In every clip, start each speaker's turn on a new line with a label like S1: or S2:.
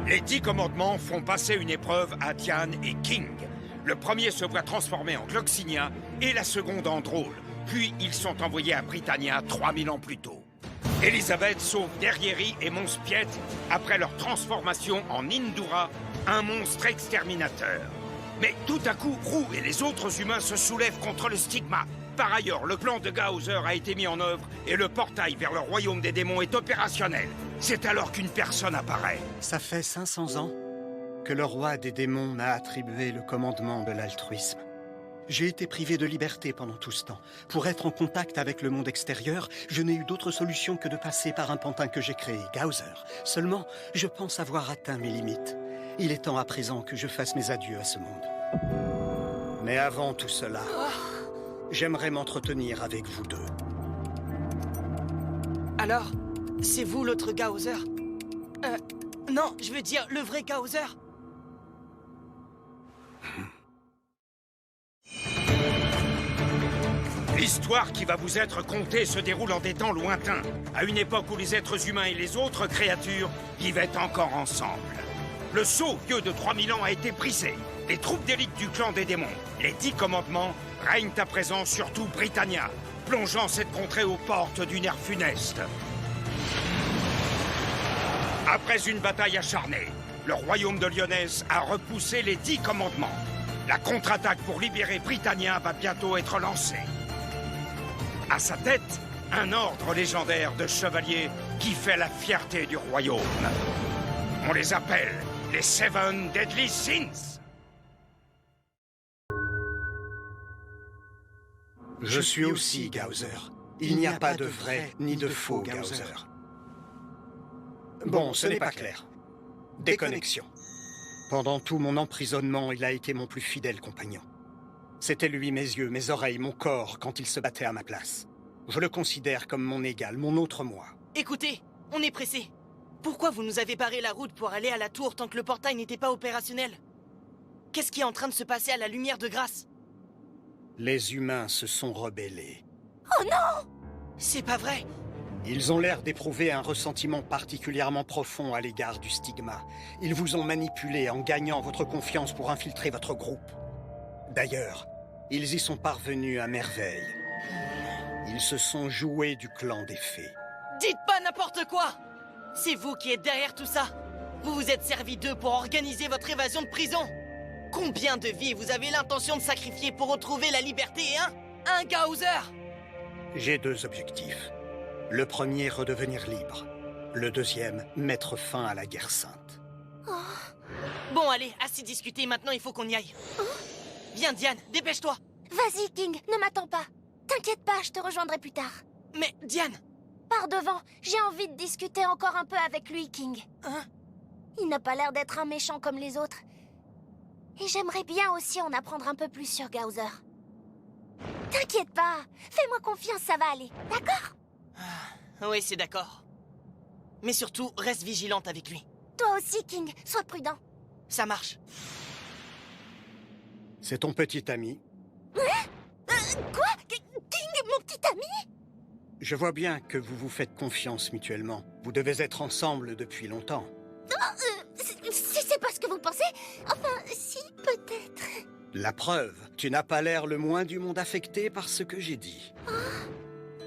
S1: Les 10 commandements font passer une épreuve à Diane et King. Le premier se voit transformé en Gloxinia et la seconde en drôle. Puis ils sont envoyés à Britannia 3000 ans plus tôt. Elisabeth sauve Derrieri et Mons Piet après leur transformation en Indura, un monstre exterminateur. Mais tout à coup, Roux et les autres humains se soulèvent contre le stigma. Par ailleurs, le plan de Gaozer a été mis en œuvre et le portail vers le royaume des démons est opérationnel. C'est alors qu'une personne apparaît.
S2: Ça fait 500 ans que le roi des démons m'a attribué le commandement de l'altruisme. J'ai été privé de liberté pendant tout ce temps. Pour être en contact avec le monde extérieur, je n'ai eu d'autre solution que de passer par un pantin que j'ai créé, Gaozer. Seulement, je pense avoir atteint mes limites. Il est temps à présent que je fasse mes adieux à ce monde. Mais avant tout cela, j'aimerais m'entretenir avec vous deux.
S3: Alors, c'est vous l'autre Gaozer? Non, je veux dire le vrai Gaozer.
S1: L'histoire qui va vous être contée se déroule en des temps lointains, à une époque où les êtres humains et les autres créatures vivaient encore ensemble. Le sceau vieux de 3000 ans a été brisé. Les troupes d'élite du clan des démons, les 10 commandements, règnent à présent sur tout Britannia, plongeant cette contrée aux portes d'une ère funeste. Après une bataille acharnée, le royaume de Lyonesse a repoussé les 10 commandements. La contre-attaque pour libérer Britannia va bientôt être lancée. À sa tête, un ordre légendaire de chevaliers qui fait la fierté du royaume. On les appelle les Seven Deadly Sins.
S2: Je suis aussi Gaozer. Il n'y a pas de vrai ni de faux Gaozer. Bon, ce n'est pas clair. Déconnexion. Pendant tout mon emprisonnement, il a été mon plus fidèle compagnon. C'était lui mes yeux, mes oreilles, mon corps quand il se battait à ma place. Je le considère comme mon égal, mon autre moi.
S3: Écoutez, on est pressé. Pourquoi vous nous avez barré la route pour aller à la tour tant que le portail n'était pas opérationnel? Qu'est-ce qui est en train de se passer à la lumière de grâce?
S2: Les humains se sont rebellés.
S4: Oh non!
S3: C'est pas vrai!
S2: Ils ont l'air d'éprouver un ressentiment particulièrement profond à l'égard du stigma. Ils vous ont manipulé en gagnant votre confiance pour infiltrer votre groupe. D'ailleurs, ils y sont parvenus à merveille. Ils se sont joués du clan des fées.
S3: Dites pas n'importe quoi! C'est vous qui êtes derrière tout ça! Vous vous êtes servi d'eux pour organiser votre évasion de prison! Combien de vies vous avez l'intention de sacrifier pour retrouver la liberté, hein? Un Gaozer!
S2: J'ai deux objectifs. Le premier, redevenir libre. Le deuxième, mettre fin à la guerre sainte.
S3: Bon, allez, assez discuté, maintenant il faut qu'on y aille. Viens, Diane, dépêche-toi!
S4: Vas-y, King, ne m'attends pas. T'inquiète pas, je te rejoindrai plus tard.
S3: Mais, Diane!
S4: Par devant, j'ai envie de discuter encore un peu avec lui, King.
S3: Hein?
S4: Il n'a pas l'air d'être un méchant comme les autres. Et j'aimerais bien aussi en apprendre un peu plus sur Gaozer. T'inquiète pas, fais-moi confiance, ça va aller, d'accord?
S3: Oui, c'est d'accord. Mais surtout, reste vigilante avec lui.
S4: Toi aussi, King, sois prudent.
S3: Ça marche.
S2: C'est ton petit ami.
S4: Quoi? King, mon petit ami?
S2: Je vois bien que vous vous faites confiance mutuellement. Vous devez être ensemble depuis longtemps.
S4: C'est pas ce que vous pensez? Enfin, si, peut-être.
S2: La preuve, tu n'as pas l'air le moins du monde affecté par ce que j'ai dit.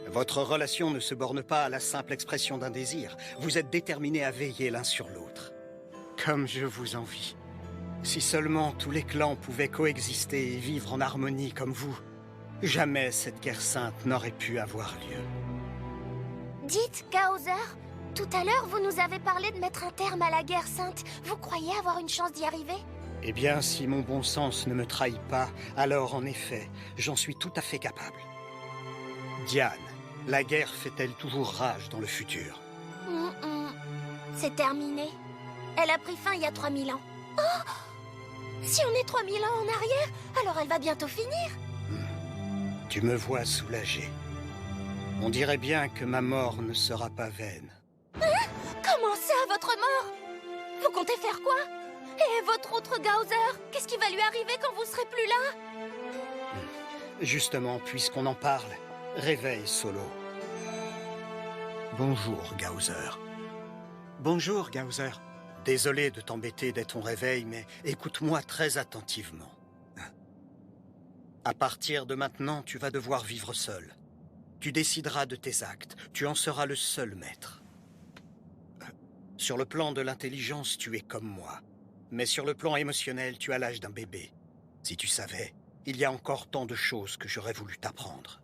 S2: Votre relation ne se borne pas à la simple expression d'un désir. Vous êtes déterminés à veiller l'un sur l'autre. Comme je vous envie. Si seulement tous les clans pouvaient coexister et vivre en harmonie comme vous, jamais cette guerre sainte n'aurait pu avoir lieu.
S4: Dites, Gaozer, tout à l'heure, vous nous avez parlé de mettre un terme à la guerre sainte. Vous croyez avoir une chance d'y arriver?
S2: Eh bien, si mon bon sens ne me trahit pas, alors en effet, j'en suis tout à fait capable. Diane, la guerre fait-elle toujours rage dans le futur?
S4: C'est terminé. Elle a pris fin il y a 3000 ans. Oh! Si on est 3000 ans en arrière, alors elle va bientôt finir.
S2: Tu me vois soulagé. On dirait bien que ma mort ne sera pas vaine.
S4: Hein? Comment ça, votre mort? Vous comptez faire quoi? Et votre autre Gaozer? Qu'est-ce qui va lui arriver quand vous serez plus là?
S2: Justement, puisqu'on en parle, réveille Solo. Bonjour, Gaozer. Bonjour, Gaozer. Désolé de t'embêter dès ton réveil, mais écoute-moi très attentivement. À partir de maintenant, tu vas devoir vivre seul. Tu décideras de tes actes, tu en seras le seul maître. Sur le plan de l'intelligence, tu es comme moi. Mais sur le plan émotionnel, tu as l'âge d'un bébé. Si tu savais, il y a encore tant de choses que j'aurais voulu t'apprendre.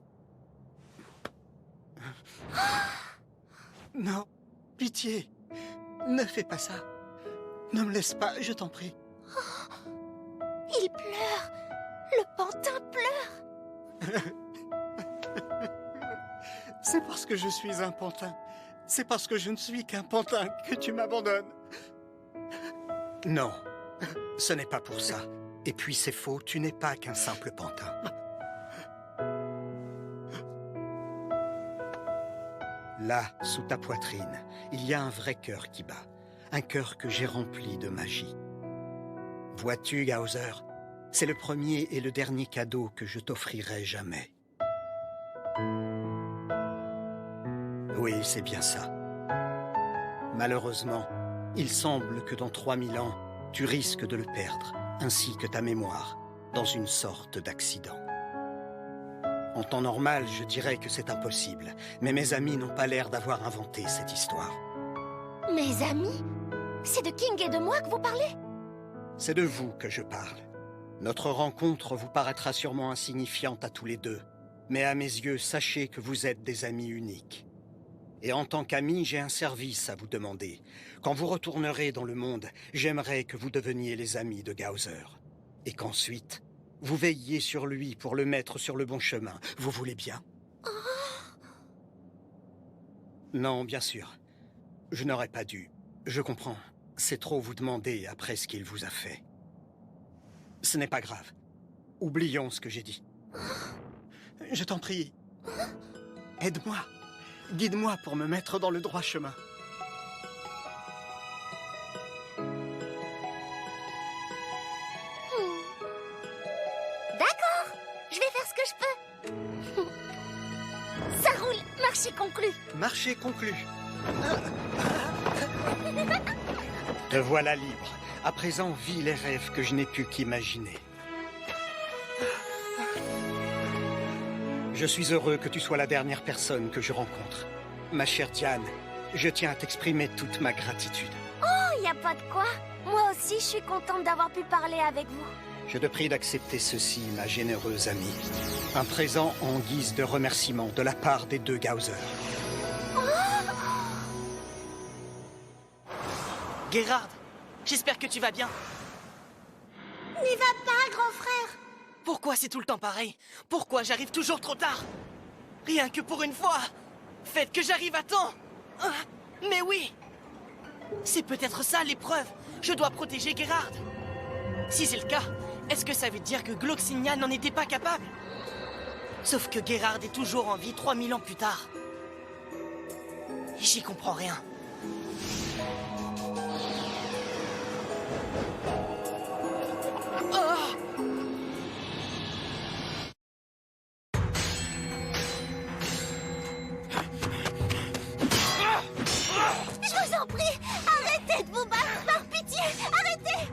S2: Non, pitié, ne fais pas ça. Ne me laisse pas, je t'en prie.
S4: Il pleure. Le pantin pleure.
S2: C'est parce que je suis un pantin. C'est parce que je ne suis qu'un pantin que tu m'abandonnes. Non, ce n'est pas pour ça. Et puis c'est faux, tu n'es pas qu'un simple pantin. Là, sous ta poitrine, il y a un vrai cœur qui bat. Un cœur que j'ai rempli de magie. Vois-tu, Gauser, c'est le premier et le dernier cadeau que je t'offrirai jamais. Oui, c'est bien ça. Malheureusement, il semble que dans 3000 ans, tu risques de le perdre, ainsi que ta mémoire, dans une sorte d'accident. En temps normal, je dirais que c'est impossible, mais mes amis n'ont pas l'air d'avoir inventé cette histoire.
S4: Mes amis? C'est de King et de moi que vous parlez?
S2: C'est de vous que je parle. Notre rencontre vous paraîtra sûrement insignifiante à tous les deux, mais à mes yeux, sachez que vous êtes des amis uniques. Et en tant qu'amis, j'ai un service à vous demander. Quand vous retournerez dans le monde, j'aimerais que vous deveniez les amis de Gauser. Et qu'ensuite, vous veilliez sur lui pour le mettre sur le bon chemin. Vous voulez bien? Non, bien sûr. Je n'aurais pas dû. Je comprends. C'est trop vous demander après ce qu'il vous a fait. Ce n'est pas grave. Oublions ce que j'ai dit. Je t'en prie. Aide-moi. Guide-moi pour me mettre dans le droit chemin.
S4: D'accord, je vais faire ce que je peux. Ça roule, marché conclu.
S2: Marché conclu. Te voilà libre. À présent, vis les rêves que je n'ai pu qu'imaginer. Je suis heureux que tu sois la dernière personne que je rencontre. Ma chère Diane, je tiens à t'exprimer toute ma gratitude.
S4: Oh, y a pas de quoi. Moi aussi, je suis contente d'avoir pu parler avec vous.
S2: Je te prie d'accepter ceci, ma généreuse amie. Un présent en guise de remerciement de la part des deux Gauser.
S3: Gerard, j'espère que tu vas bien.
S4: N'y va pas, grand frère.
S3: Pourquoi c'est tout le temps pareil? Pourquoi j'arrive toujours trop tard? Rien que pour une fois. Faites que j'arrive à temps. Ah, mais oui. C'est peut-être ça l'épreuve. Je dois protéger Gerard. Si c'est le cas, est-ce que ça veut dire que Gloxinia n'en était pas capable? Sauf que Gerard est toujours en vie 3000 ans plus tard. J'y comprends rien.
S4: Je vous en prie, arrêtez de vous battre, par pitié, arrêtez.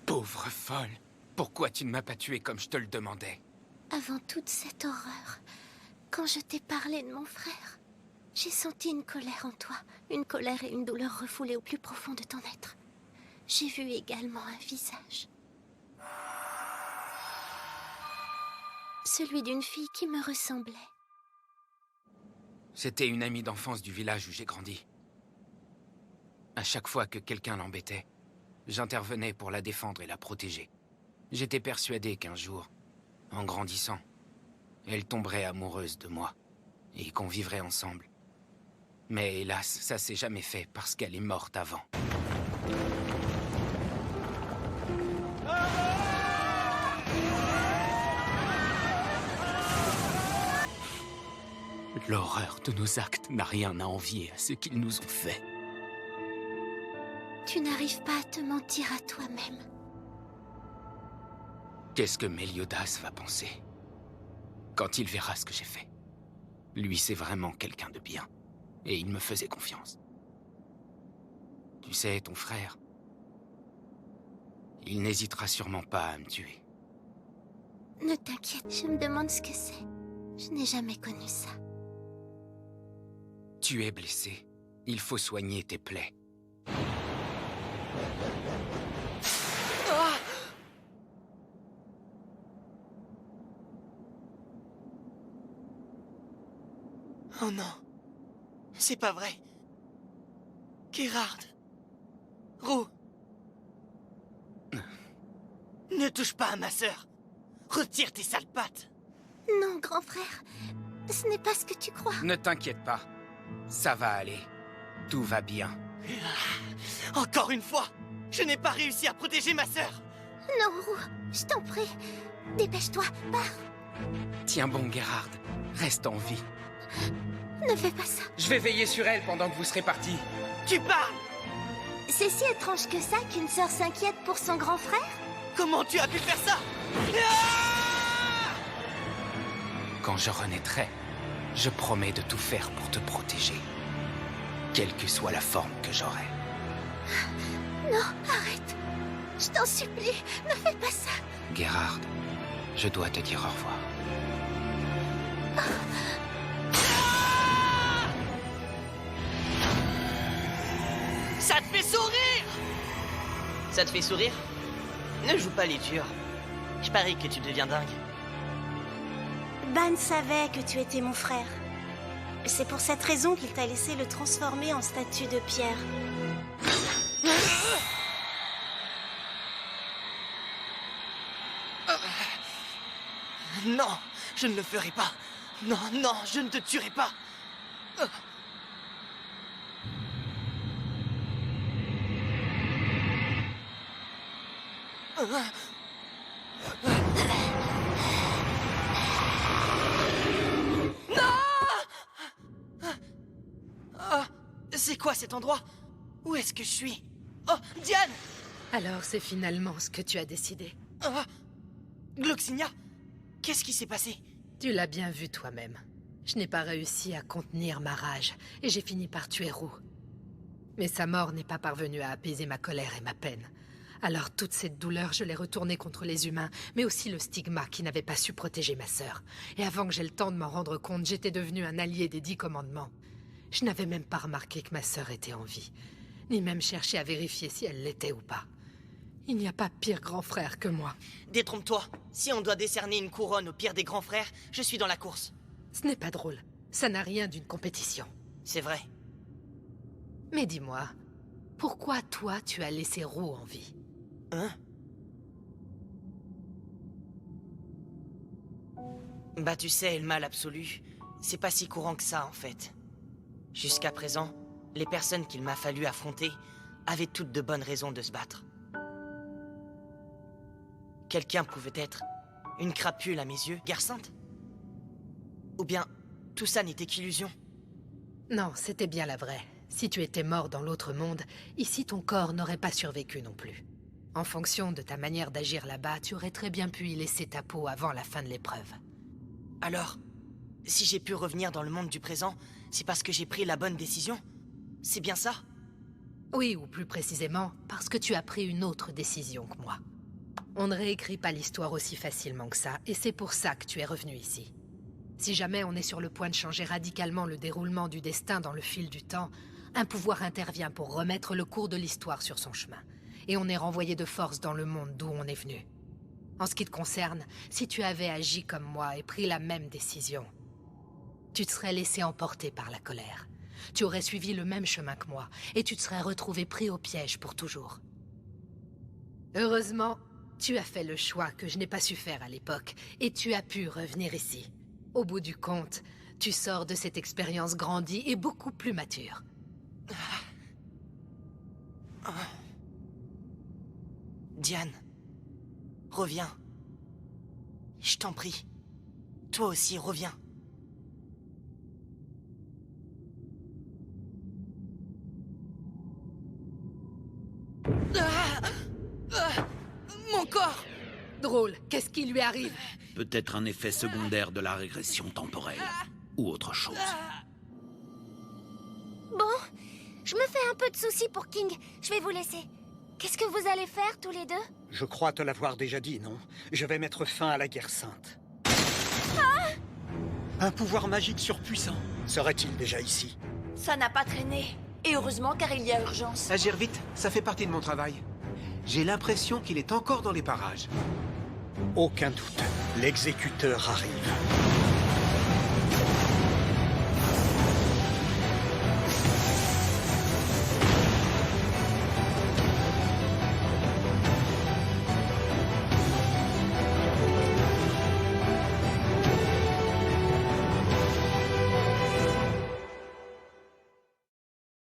S1: Pauvre folle. Pourquoi tu ne m'as pas tué comme je te le demandais?
S4: Avant toute cette horreur, quand je t'ai parlé de mon frère, j'ai senti une colère en toi, une colère et une douleur refoulées au plus profond de ton être. J'ai vu également un visage. Celui d'une fille qui me ressemblait.
S1: C'était une amie d'enfance du village où j'ai grandi. À chaque fois que quelqu'un l'embêtait, j'intervenais pour la défendre et la protéger. J'étais persuadé qu'un jour, en grandissant, elle tomberait amoureuse de moi et qu'on vivrait ensemble. Mais hélas, ça s'est jamais fait parce qu'elle est morte avant.
S5: L'horreur de nos actes n'a rien à envier à ce qu'ils nous ont fait.
S4: Tu n'arrives pas à te mentir à toi-même.
S5: Qu'est-ce que Méliodas va penser quand il verra ce que j'ai fait? Lui, c'est vraiment quelqu'un de bien. Et il me faisait confiance. Tu sais, ton frère, il n'hésitera sûrement pas à me tuer.
S4: Ne t'inquiète, je me demande ce que c'est. Je n'ai jamais connu ça.
S5: Tu es blessé. Il faut soigner tes plaies.
S3: Ah! Oh non. C'est pas vrai. Gerard. Roux. Ne touche pas à ma sœur. Retire tes sales pattes.
S4: Non, grand frère. Ce n'est pas ce que tu crois.
S5: Ne t'inquiète pas. Ça va aller. Tout va bien.
S3: Encore une fois, je n'ai pas réussi à protéger ma sœur.
S4: Non, Roux, je t'en prie. Dépêche-toi, pars.
S5: Tiens bon, Gerard. Reste en vie.
S4: Ne fais pas ça.
S5: Je vais veiller sur elle pendant que vous serez partis.
S3: Tu parles?
S4: C'est si étrange que ça qu'une sœur s'inquiète pour son grand frère?
S3: Comment tu as pu faire ça? Ah!
S5: Quand je renaîtrai, je promets de tout faire pour te protéger. Quelle que soit la forme que j'aurai.
S4: Non, arrête. Je t'en supplie, ne fais pas ça.
S5: Gerard, je dois te dire au revoir.
S3: Ça te fait sourire? Ça te fait sourire? Ne joue pas les durs. Je parie que tu deviens dingue.
S6: Ban savait que tu étais mon frère. C'est pour cette raison qu'il t'a laissé le transformer en statue de pierre.
S3: Non, je ne le ferai pas. Non, non, je ne te tuerai pas. C'est quoi cet endroit? Où est-ce que je suis? Oh, Diane!
S7: Alors c'est finalement ce que tu as décidé.
S3: Gloxinia? Qu'est-ce qui s'est passé?
S7: Tu l'as bien vu toi-même. Je n'ai pas réussi à contenir ma rage, et j'ai fini par tuer Roux. Mais sa mort n'est pas parvenue à apaiser ma colère et ma peine. Alors toute cette douleur, je l'ai retournée contre les humains, mais aussi le stigma qui n'avait pas su protéger ma sœur. Et avant que j'aie le temps de m'en rendre compte, j'étais devenu un allié des 10 commandements. Je n'avais même pas remarqué que ma sœur était en vie, ni même cherché à vérifier si elle l'était ou pas. Il n'y a pas pire grand frère que moi.
S3: Détrompe-toi. Si on doit décerner une couronne au pire des grands frères, je suis dans la course.
S7: Ce n'est pas drôle. Ça n'a rien d'une compétition.
S3: C'est vrai.
S7: Mais dis-moi, pourquoi toi tu as laissé Roux en vie?
S3: Hein? Bah tu sais, le mal absolu, c'est pas si courant que ça en fait. Jusqu'à présent, les personnes qu'il m'a fallu affronter avaient toutes de bonnes raisons de se battre. Quelqu'un pouvait être une crapule à mes yeux, guerre sainte? Ou bien, tout ça n'était qu'illusion?
S7: Non, c'était bien la vraie. Si tu étais mort dans l'autre monde, ici ton corps n'aurait pas survécu non plus. En fonction de ta manière d'agir là-bas, tu aurais très bien pu y laisser ta peau avant la fin de l'épreuve.
S3: Alors, si j'ai pu revenir dans le monde du présent, c'est parce que j'ai pris la bonne décision? C'est bien ça?
S7: Oui, ou plus précisément, parce que tu as pris une autre décision que moi. On ne réécrit pas l'histoire aussi facilement que ça, et c'est pour ça que tu es revenu ici. Si jamais on est sur le point de changer radicalement le déroulement du destin dans le fil du temps, un pouvoir intervient pour remettre le cours de l'histoire sur son chemin. Et on est renvoyé de force dans le monde d'où on est venu. En ce qui te concerne, si tu avais agi comme moi et pris la même décision, tu te serais laissé emporter par la colère. Tu aurais suivi le même chemin que moi, et tu te serais retrouvé pris au piège pour toujours. Heureusement, tu as fait le choix que je n'ai pas su faire à l'époque, et tu as pu revenir ici. Au bout du compte, tu sors de cette expérience grandie et beaucoup plus mature.
S3: Diane, reviens. Je t'en prie. Toi aussi, reviens.
S7: Encore! Drôle, qu'est-ce qui lui arrive?
S8: Peut-être un effet secondaire de la régression temporelle. Ou autre chose.
S4: Bon, je me fais un peu de soucis pour King. Je vais vous laisser. Qu'est-ce que vous allez faire, tous les deux?
S2: Je crois te l'avoir déjà dit, non? Je vais mettre fin à la guerre sainte. Un pouvoir magique surpuissant. Serait-il déjà ici?
S9: Ça n'a pas traîné. Et heureusement, car il y a urgence.
S10: Agir vite, ça fait partie de mon travail. J'ai l'impression qu'il est encore dans les parages.
S2: Aucun doute, l'exécuteur arrive.